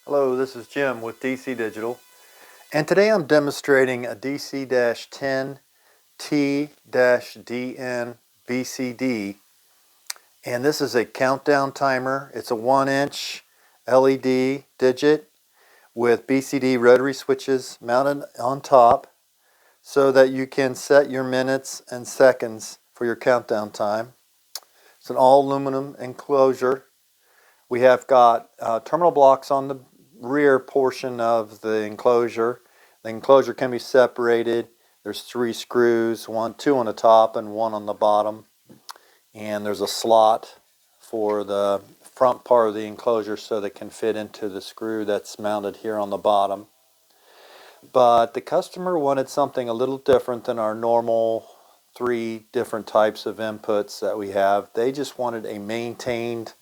Hello, this is Jim with DC Digital, and today I'm demonstrating a DC-10T-DN-BCD, and this is a countdown timer. It's a 1-inch LED digit with BCD rotary switches mounted on top so that you can set your minutes and seconds for your countdown time. It's an all aluminum enclosure. We have got terminal blocks on the rear portion of the enclosure. The enclosure can be separated. There's 3 screws, 2 on the top and 1 on the bottom. And there's a slot for the front part of the enclosure so that can fit into the screw that's mounted here on the bottom. But the customer wanted something a little different than our normal 3 different types of inputs that we have. They just wanted a maintained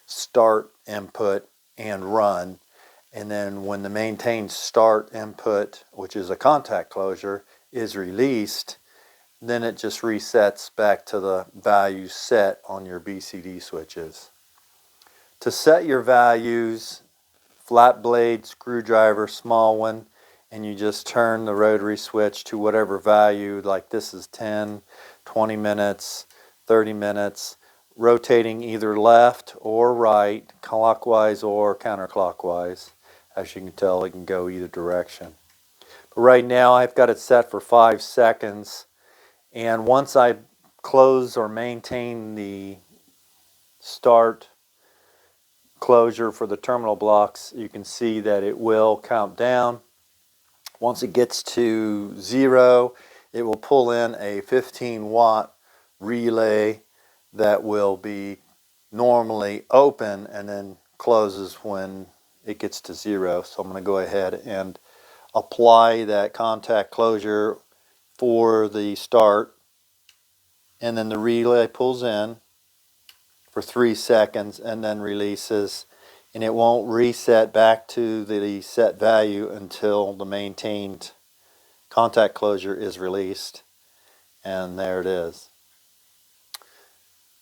start input and run, and then when the maintained start input, which is a contact closure, is released, then it just resets back to the value set on your BCD switches. To set your values, flat blade screwdriver, small one, and you just turn the rotary switch to whatever value, like this is 10, 20 minutes, 30 minutes, rotating either left or right, clockwise or counterclockwise. As you can tell, it can go either direction. But right now I've got it set for 5 seconds, and once I close or maintain the start closure for the terminal blocks, you can see that it will count down. Once it gets to 0, it will pull in a 15-watt relay that will be normally open and then closes when it gets to 0. So I'm going to go ahead and apply that contact closure for the start, and then the relay pulls in for 3 seconds and then releases, and it won't reset back to the set value until the maintained contact closure is released. And there it is.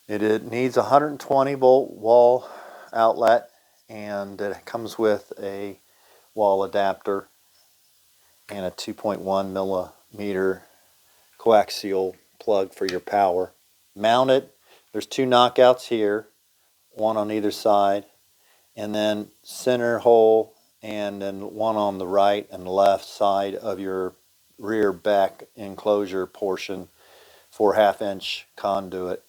It needs a 120 volt wall outlet, and it comes with a wall adapter and a 2.1 millimeter coaxial plug for your power. Mount it. There's 2 knockouts here, 1 on either side, and then center hole, and then 1 on the right and left side of your rear back enclosure portion for 1/2-inch conduit.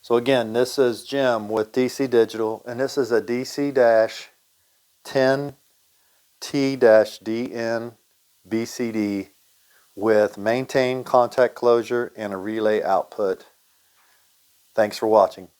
So again, this is Jim with DC Digital, and this is a DC-10T-DN-BCD with maintained contact closure and a relay output. Thanks for watching.